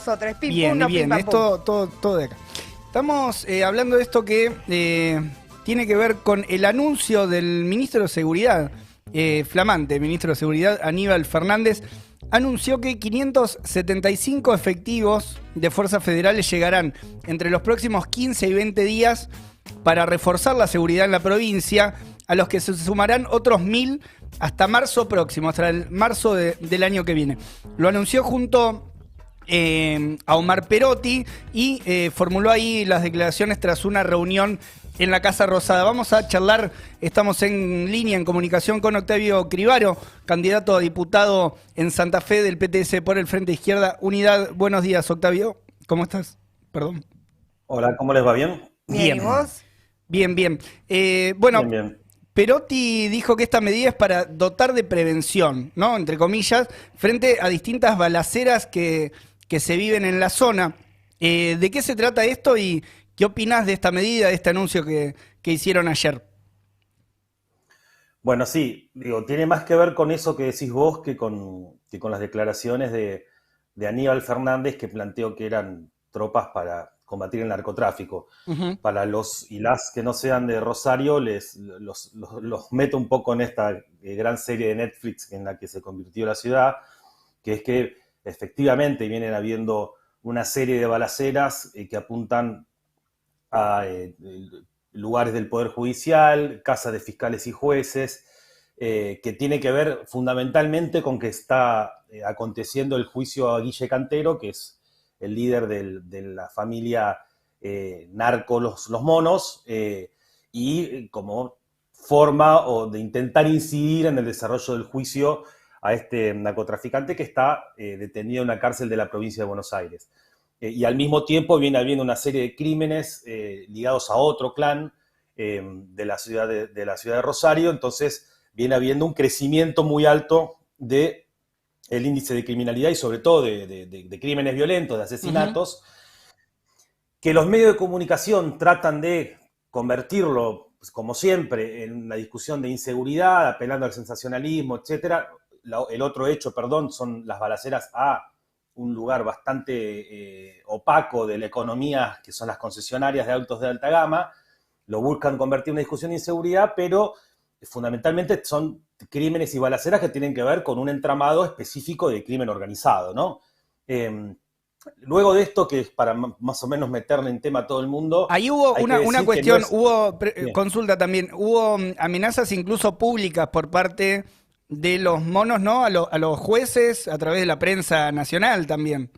nosotros. Es pim Bien, pum, no bien, pim pam es pum. todo de acá. Estamos hablando de esto que tiene que ver con el anuncio del ministro de Seguridad, flamante ministro de Seguridad, Aníbal Fernández, anunció que 575 efectivos de fuerzas federales llegarán entre los próximos 15 y 20 días para reforzar la seguridad en la provincia, a los que se sumarán otros 1000 hasta marzo próximo, hasta el marzo del año que viene. Lo anunció junto a Omar Perotti y formuló ahí las declaraciones tras una reunión en la Casa Rosada. Vamos a charlar, estamos en línea, en comunicación con Octavio Cribaro, candidato a diputado en Santa Fe del PTS por el Frente Izquierda Unidad. Buenos días, Octavio. ¿Cómo estás? Perdón. Hola, ¿cómo les va? ¿Bien? Bien, ¿y vos? Bien, bien. Bueno, Bien, bien. Perotti dijo que esta medida es para dotar de prevención, ¿no? Entre comillas, frente a distintas balaceras que se viven en la zona. ¿De qué se trata esto y qué opinás de esta medida, de este anuncio que hicieron ayer? Bueno, sí, digo, tiene más que ver con eso que decís vos que con las declaraciones de Aníbal Fernández, que planteó que eran tropas para combatir el narcotráfico. Para los y las que no sean de Rosario, los meto un poco en esta gran serie de Netflix en la que se convirtió la ciudad, que es que efectivamente vienen habiendo una serie de balaceras que apuntan a lugares del Poder Judicial, casas de fiscales y jueces, que tiene que ver fundamentalmente con que está aconteciendo el juicio a Guille Cantero, que es el líder de la familia narco Los Monos, y como forma o de intentar incidir en el desarrollo del juicio a este narcotraficante que está detenido en una cárcel de la provincia de Buenos Aires. Y al mismo tiempo viene habiendo una serie de crímenes ligados a otro clan de la ciudad de Rosario. Entonces viene habiendo un crecimiento muy alto del índice de criminalidad y sobre todo de crímenes violentos, de asesinatos, que los medios de comunicación tratan de convertirlo, pues, como siempre, en una discusión de inseguridad, apelando al sensacionalismo, etcétera. El otro hecho, son las balaceras a un lugar bastante opaco de la economía, que son las concesionarias de autos de alta gama. Lo buscan convertir en una discusión de inseguridad, pero fundamentalmente son crímenes y balaceras que tienen que ver con un entramado específico de crimen organizado, ¿no? Luego de esto, que es para más o menos meterle en tema a todo el mundo... Ahí hubo una cuestión, hubo consulta también, hubo amenazas incluso públicas por parte de los monos, ¿no? A los jueces, a través de la prensa nacional también.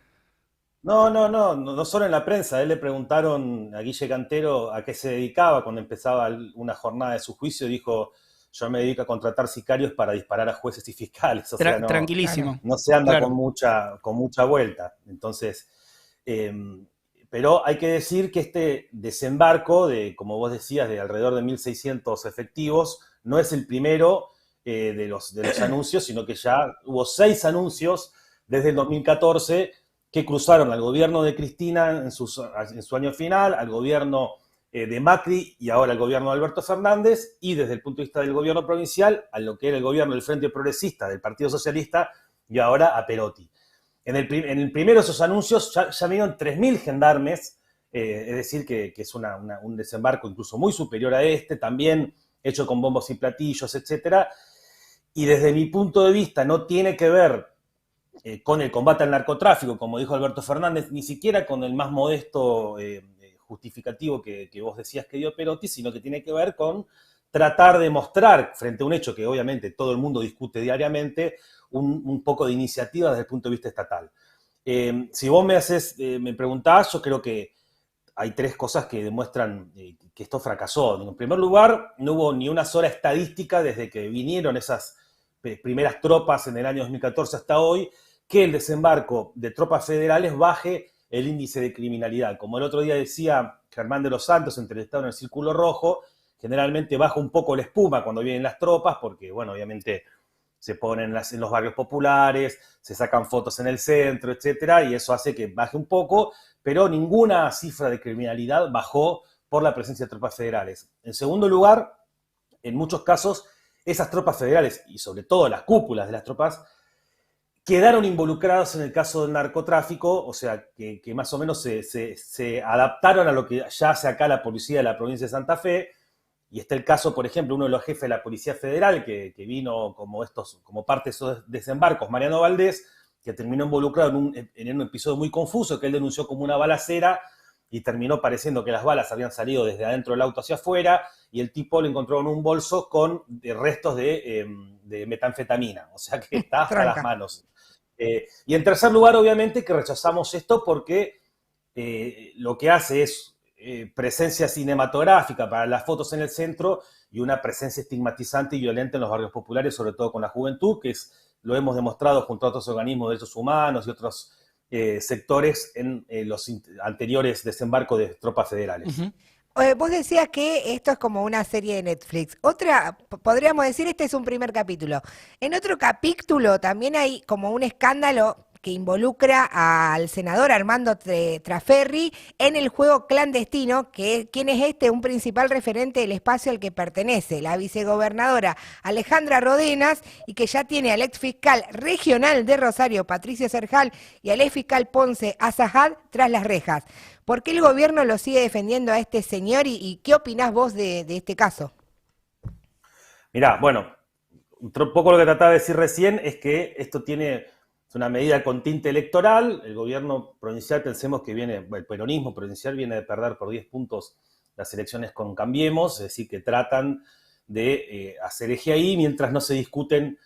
No solo en la prensa. Él le preguntaron a Guille Cantero a qué se dedicaba cuando empezaba una jornada de su juicio. Dijo, yo me dedico a contratar sicarios para disparar a jueces y fiscales. O sea, tranquilísimo. No se anda claro. con mucha vuelta. Entonces, pero hay que decir que este desembarco de, como vos decías, de alrededor de 1.600 efectivos, no es el primero de los anuncios, sino que ya hubo 6 anuncios desde el 2014 que cruzaron al gobierno de Cristina en su año final, al gobierno de Macri y ahora al gobierno de Alberto Fernández, y desde el punto de vista del gobierno provincial, a lo que era el gobierno del Frente Progresista, del Partido Socialista, y ahora a Perotti. En el primero de esos anuncios ya vieron 3.000 gendarmes, es decir, que es un desembarco incluso muy superior a este, también hecho con bombos y platillos, etcétera. Y desde mi punto de vista no tiene que ver con el combate al narcotráfico, como dijo Alberto Fernández, ni siquiera con el más modesto justificativo que vos decías que dio Perotti, sino que tiene que ver con tratar de mostrar, frente a un hecho que obviamente todo el mundo discute diariamente, un poco de iniciativa desde el punto de vista estatal. Si vos me preguntás, yo creo que hay 3 cosas que demuestran que esto fracasó. En primer lugar, no hubo ni una sola estadística desde que vinieron esas primeras tropas en el año 2014 hasta hoy, que el desembarco de tropas federales baje el índice de criminalidad. Como el otro día decía Germán de los Santos, entrevistado en el Círculo Rojo, generalmente baja un poco la espuma cuando vienen las tropas, porque, bueno, obviamente se ponen en los barrios populares, se sacan fotos en el centro, etcétera, y eso hace que baje un poco, pero ninguna cifra de criminalidad bajó por la presencia de tropas federales. En segundo lugar, en muchos casos, esas tropas federales, y sobre todo las cúpulas de las tropas, quedaron involucrados en el caso del narcotráfico, o sea, que más o menos se adaptaron a lo que ya hace acá la policía de la provincia de Santa Fe. Y está el caso, por ejemplo, uno de los jefes de la Policía Federal, que vino como parte de esos desembarcos, Mariano Valdés, que terminó involucrado en un episodio muy confuso, que él denunció como una balacera, y terminó pareciendo que las balas habían salido desde adentro del auto hacia afuera, y el tipo lo encontró en un bolso con restos de metanfetamina, o sea que está hasta las manos. Y en tercer lugar, obviamente, que rechazamos esto porque lo que hace es presencia cinematográfica para las fotos en el centro y una presencia estigmatizante y violenta en los barrios populares, sobre todo con la juventud, que lo hemos demostrado junto a otros organismos de derechos humanos y otros sectores en los anteriores desembarcos de tropas federales. Uh-huh. Vos decías que esto es como una serie de Netflix. Podríamos decir, este es un primer capítulo. En otro capítulo también hay como un escándalo que involucra al senador Armando Traferri en el juego clandestino, ¿quién es este? Un principal referente del espacio al que pertenece, la vicegobernadora Alejandra Rodenas, y que ya tiene al ex fiscal regional de Rosario, Patricio Serjal, y al ex fiscal Ponce Azahad tras las rejas. ¿Por qué el gobierno lo sigue defendiendo a este señor y qué opinás vos de este caso? Mirá, bueno, un poco lo que trataba de decir recién es que esto es una medida con tinte electoral. El gobierno provincial, pensemos que el peronismo provincial viene de perder por 10 puntos las elecciones con Cambiemos, es decir, que tratan de hacer eje ahí mientras no se discuten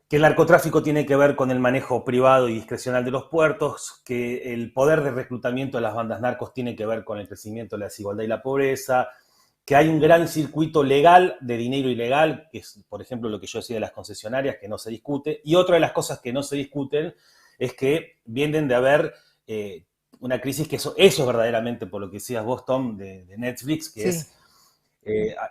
que el narcotráfico tiene que ver con el manejo privado y discrecional de los puertos, que el poder de reclutamiento de las bandas narcos tiene que ver con el crecimiento de la desigualdad y la pobreza, que hay un gran circuito legal de dinero ilegal, que es, por ejemplo, lo que yo decía de las concesionarias, que no se discute. Y otra de las cosas que no se discuten es que vienen de haber una crisis, que eso es verdaderamente, por lo que decías vos, Tom, de Netflix, que sí.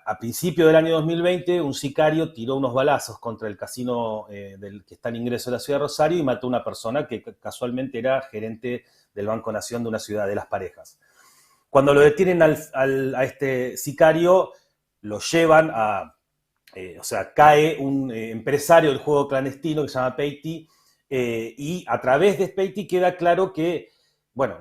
A principio del año 2020, un sicario tiró unos balazos contra el casino que está en ingreso de la ciudad de Rosario y mató a una persona que casualmente era gerente del Banco Nación de una ciudad de Las Parejas. Cuando lo detienen a este sicario, lo llevan cae un empresario del juego clandestino que se llama Peiti, y a través de Peiti queda claro que,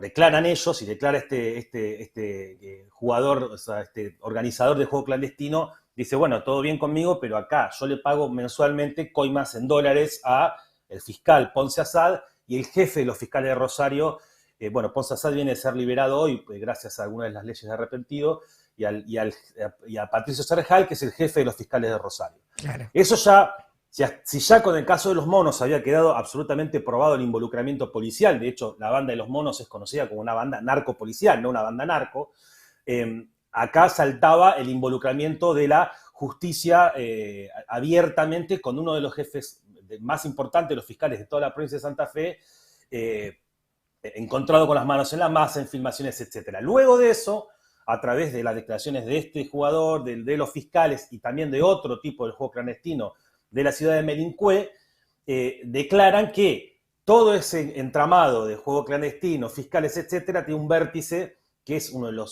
declaran ellos y declara este jugador, o sea, este organizador del juego clandestino, dice, todo bien conmigo, pero acá yo le pago mensualmente coimas en dólares a el fiscal Ponce Azad y el jefe de los fiscales de Rosario. Ponce Azad viene de ser liberado hoy, gracias a algunas de las leyes de arrepentido, y a Patricio Serjal, que es el jefe de los fiscales de Rosario. Claro. Eso si ya con el caso de los monos había quedado absolutamente probado el involucramiento policial, de hecho la banda de los monos es conocida como una banda narcopolicial, no una banda narco, acá saltaba el involucramiento de la justicia abiertamente con uno de los jefes más importantes de los fiscales de toda la provincia de Santa Fe, encontrado con las manos en la masa, en filmaciones, etc. Luego de eso, a través de las declaraciones de este jugador, de los fiscales y también de otro tipo del juego clandestino de la ciudad de Melincue, declaran que todo ese entramado de juego clandestino, fiscales, etc., tiene un vértice que es uno de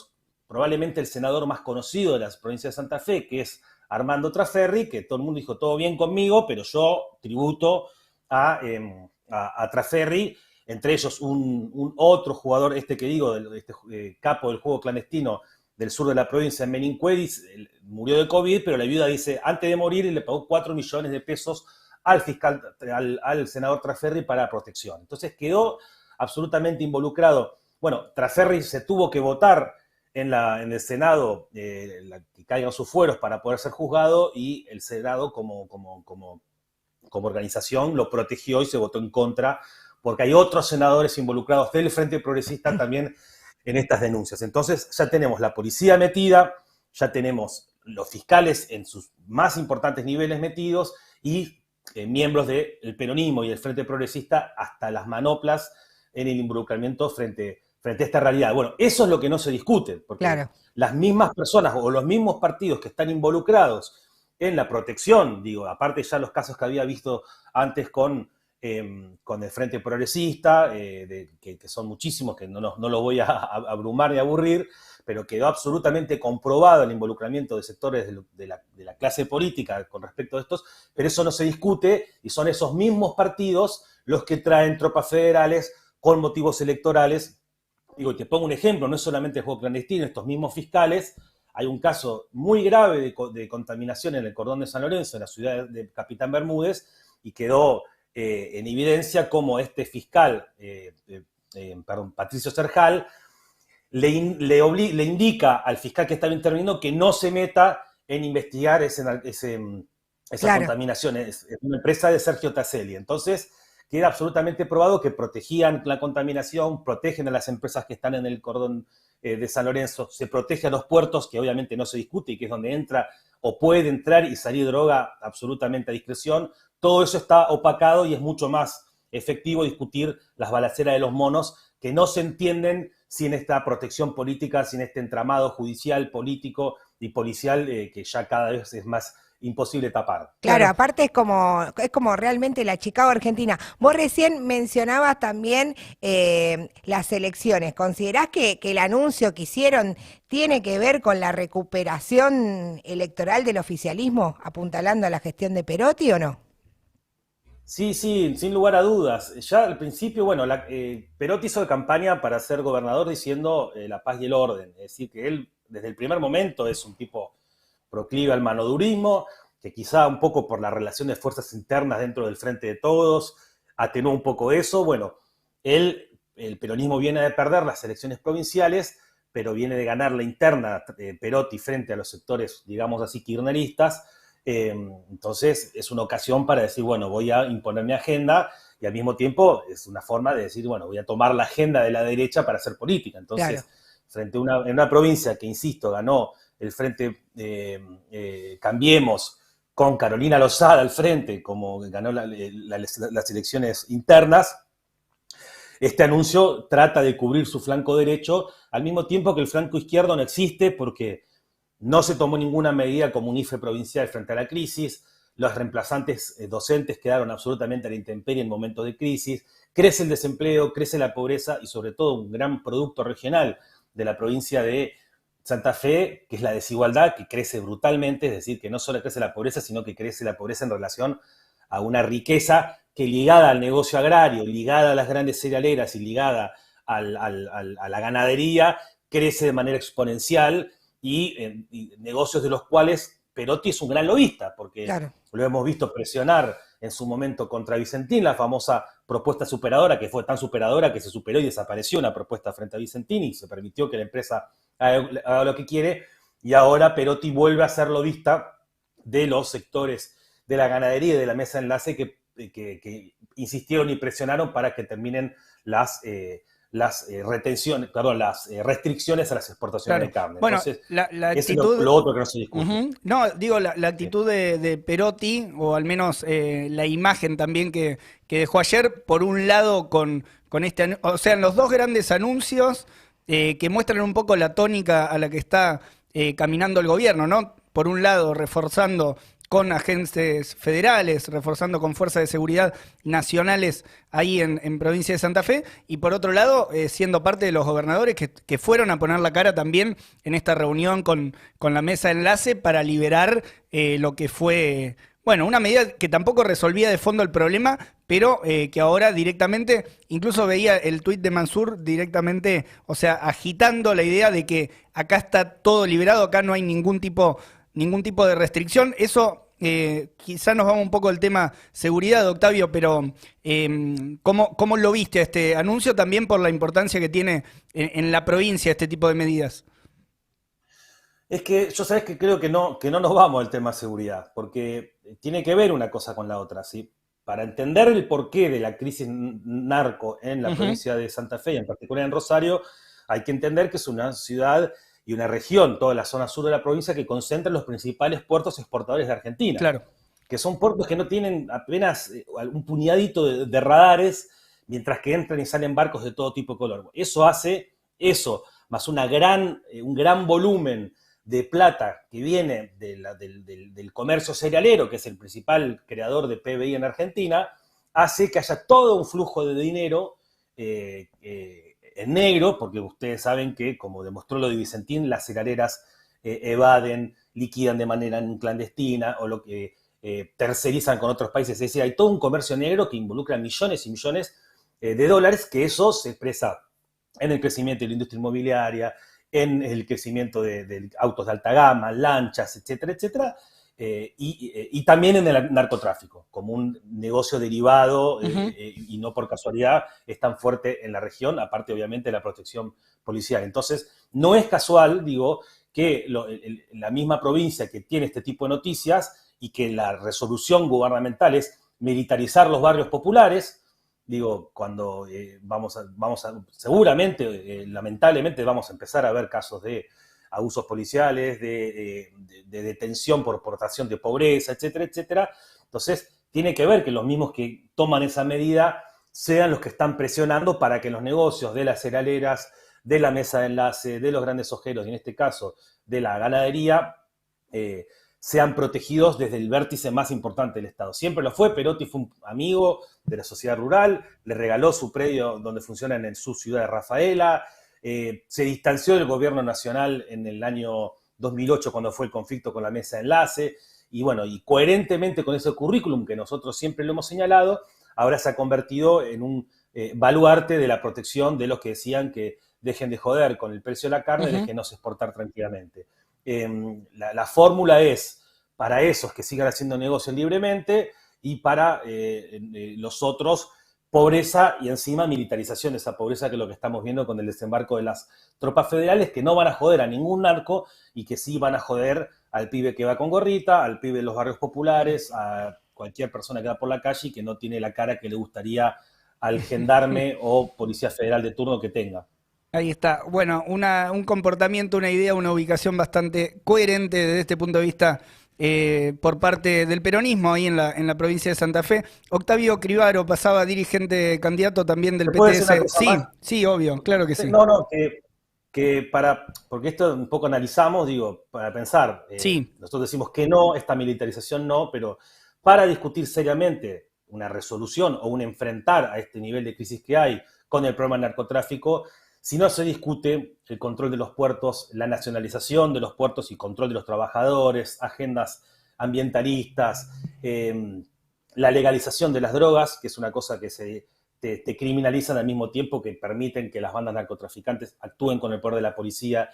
probablemente el senador más conocido de la provincia de Santa Fe, que es Armando Traferri, que todo el mundo dijo, todo bien conmigo, pero yo tributo a Traferri. Entre ellos un otro jugador, capo del juego clandestino del sur de la provincia, en Melincue, murió de COVID, pero la viuda dice, antes de morir, le pagó 4 millones de pesos al fiscal, al senador Traferri para protección. Entonces quedó absolutamente involucrado. Traferri se tuvo que votar en el Senado que caigan sus fueros para poder ser juzgado, y el Senado como organización lo protegió y se votó en contra, porque hay otros senadores involucrados del Frente Progresista también en estas denuncias. Entonces ya tenemos la policía metida, ya tenemos los fiscales en sus más importantes niveles metidos y miembros del peronismo y del Frente Progresista hasta las manoplas en el involucramiento frente a esta realidad. Eso es lo que no se discute, porque claro, las mismas personas o los mismos partidos que están involucrados en la protección, aparte ya los casos que había visto antes con el Frente Progresista, que son muchísimos, que no lo voy a abrumar ni aburrir, pero quedó absolutamente comprobado el involucramiento de sectores de la clase política con respecto a estos, pero eso no se discute y son esos mismos partidos los que traen tropas federales con motivos electorales. Digo, te pongo un ejemplo, no es solamente el juego clandestino, estos mismos fiscales, hay un caso muy grave de contaminación en el cordón de San Lorenzo, en la ciudad de Capitán Bermúdez, y quedó en evidencia cómo este fiscal, Patricio Serjal, le indica al fiscal que estaba interviniendo que no se meta en investigar esa contaminación. Es una empresa de Sergio Taselli. Entonces, queda absolutamente probado que protegían la contaminación, protegen a las empresas que están en el cordón de San Lorenzo, se protege a los puertos, que obviamente no se discute y que es donde entra o puede entrar y salir droga absolutamente a discreción. Todo eso está opacado y es mucho más efectivo discutir las balaceras de los monos, que no se entienden sin esta protección política, sin este entramado judicial, político y policial que ya cada vez es más imposible tapar. Claro, aparte es como realmente la Chicago Argentina. Vos recién mencionabas también las elecciones. ¿Considerás que el anuncio que hicieron tiene que ver con la recuperación electoral del oficialismo, apuntalando a la gestión de Perotti o no? Sí, sin lugar a dudas. Ya al principio, bueno, Perotti hizo campaña para ser gobernador diciendo la paz y el orden. Es decir, que él desde el primer momento es un tipo proclive al manodurismo, que quizá un poco por la relación de fuerzas internas dentro del Frente de Todos atenuó un poco eso. Bueno, el peronismo viene de perder las elecciones provinciales, pero viene de ganar la interna Perotti frente a los sectores, digamos así, kirchneristas. Entonces es una ocasión para decir, bueno, voy a imponer mi agenda, y al mismo tiempo es una forma de decir, bueno, voy a tomar la agenda de la derecha para hacer política. Entonces, claro, frente a en una provincia que, insisto, ganó el Frente Cambiemos, con Carolina Lozada al frente, como ganó las elecciones internas, este anuncio trata de cubrir su flanco derecho, al mismo tiempo que el flanco izquierdo no existe porque no se tomó ninguna medida como un IFE provincial frente a la crisis, los reemplazantes docentes quedaron absolutamente a la intemperie en momentos de crisis, crece el desempleo, crece la pobreza y sobre todo un gran producto regional de la provincia de Santa Fe, que es la desigualdad, que crece brutalmente, es decir, que no solo crece la pobreza, sino que crece la pobreza en relación a una riqueza que, ligada al negocio agrario, ligada a las grandes cerealeras y ligada a la ganadería, crece de manera exponencial, y negocios de los cuales Perotti es un gran lobista, porque claro, lo hemos visto presionar en su momento contra Vicentín, la famosa propuesta superadora, que fue tan superadora que se superó y desapareció una propuesta frente a Vicentín y se permitió que la empresa haga lo que quiere, y ahora Perotti vuelve a ser lobista de los sectores de la ganadería y de la mesa de enlace que insistieron y presionaron para que terminen las restricciones a las exportaciones, claro, de carne. Bueno, entonces, la actitud, es lo otro que no se discute. No, digo, la actitud de Perotti, o al menos la imagen también que dejó ayer, por un lado con este, o sea, en los dos grandes anuncios que muestran un poco la tónica a la que está caminando el gobierno, ¿no? Por un lado, reforzando con agentes federales, reforzando con fuerzas de seguridad nacionales ahí en provincia de Santa Fe, y por otro lado, siendo parte de los gobernadores que fueron a poner la cara también en esta reunión con la mesa de enlace para liberar lo que fue, bueno, una medida que tampoco resolvía de fondo el problema, pero que ahora directamente, incluso veía el tuit de Mansur directamente, o sea, agitando la idea de que acá está todo liberado, acá no hay ningún tipo de restricción. Eso quizás nos vamos un poco del tema seguridad, Octavio, pero ¿cómo lo viste este anuncio también por la importancia que tiene en la provincia este tipo de medidas? Es que yo sabes que creo que no nos vamos al tema seguridad, porque tiene que ver una cosa con la otra, ¿sí? Para entender el porqué de la crisis narco en la provincia de Santa Fe, y en particular en Rosario, hay que entender que es una ciudad y una región, toda la zona sur de la provincia, que concentra los principales puertos exportadores de Argentina. Claro. Que son puertos que no tienen apenas un puñadito de radares, mientras que entran y salen barcos de todo tipo de color. Eso hace, más un gran volumen de plata que viene del comercio cerealero, que es el principal creador de PBI en Argentina, hace que haya todo un flujo de dinero en negro, porque ustedes saben que, como demostró lo de Vicentín, las cerealeras evaden, liquidan de manera clandestina, o lo que tercerizan con otros países. Es decir, hay todo un comercio negro que involucra millones y millones de dólares, que eso se expresa en el crecimiento de la industria inmobiliaria, en el crecimiento de autos de alta gama, lanchas, etcétera, etcétera, y también en el narcotráfico, como un negocio derivado y no por casualidad es tan fuerte en la región, aparte obviamente de la protección policial. Entonces, no es casual, digo, que la misma provincia que tiene este tipo de noticias y que la resolución gubernamental es militarizar los barrios populares. Digo, cuando seguramente, lamentablemente, vamos a empezar a ver casos de abusos policiales, de detención por portación de pobreza, etcétera, etcétera. Entonces, tiene que ver que los mismos que toman esa medida sean los que están presionando para que los negocios de las cerealeras, de la mesa de enlace, de los grandes ojeros, y en este caso de la ganadería, sean protegidos desde el vértice más importante del Estado. Siempre lo fue. Perotti fue un amigo de la sociedad rural, le regaló su predio donde funciona en su ciudad de Rafaela, se distanció del gobierno nacional en el año 2008 cuando fue el conflicto con la mesa de enlace, y bueno, y coherentemente con ese currículum que nosotros siempre lo hemos señalado, ahora se ha convertido en un baluarte de la protección de los que decían que dejen de joder con el precio de la carne, déjenos exportar tranquilamente. La fórmula es para esos que sigan haciendo negocios libremente y para los otros pobreza y encima militarización de esa pobreza, que es lo que estamos viendo con el desembarco de las tropas federales, que no van a joder a ningún narco y que sí van a joder al pibe que va con gorrita, al pibe de los barrios populares, a cualquier persona que va por la calle y que no tiene la cara que le gustaría al gendarme o policía federal de turno que tenga. Ahí está. Bueno, un comportamiento, una idea, una ubicación bastante coherente desde este punto de vista por parte del peronismo ahí en la provincia de Santa Fe. Octavio Cribaro pasaba dirigente candidato también del PTS. Sí, más? Sí, obvio, claro que sí. No, porque esto un poco analizamos, digo, para pensar, sí. Nosotros decimos que no, esta militarización no, pero para discutir seriamente una resolución o un enfrentar a este nivel de crisis que hay con el problema del narcotráfico, si no se discute el control de los puertos, la nacionalización de los puertos y control de los trabajadores, agendas ambientalistas, la legalización de las drogas, que es una cosa que te criminalizan al mismo tiempo que permiten que las bandas narcotraficantes actúen con el poder de la policía.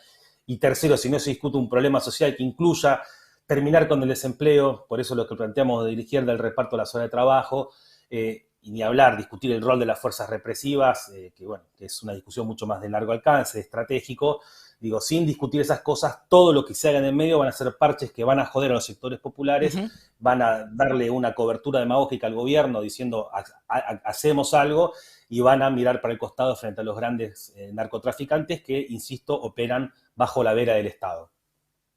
Y tercero, si no se discute un problema social que incluya terminar con el desempleo, por eso lo que planteamos de la izquierda, el reparto de las horas de trabajo, y ni hablar, discutir el rol de las fuerzas represivas, que bueno, que es una discusión mucho más de largo alcance, estratégico. Digo, sin discutir esas cosas, todo lo que se haga en el medio van a ser parches que van a joder a los sectores populares, van a darle una cobertura demagógica al gobierno diciendo hacemos algo, y van a mirar para el costado frente a los grandes narcotraficantes que, insisto, operan bajo la vera del Estado.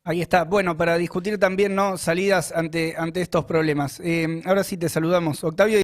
Ahí está. Bueno, para discutir también, ¿no?, salidas ante estos problemas. Ahora sí te saludamos, Octavio.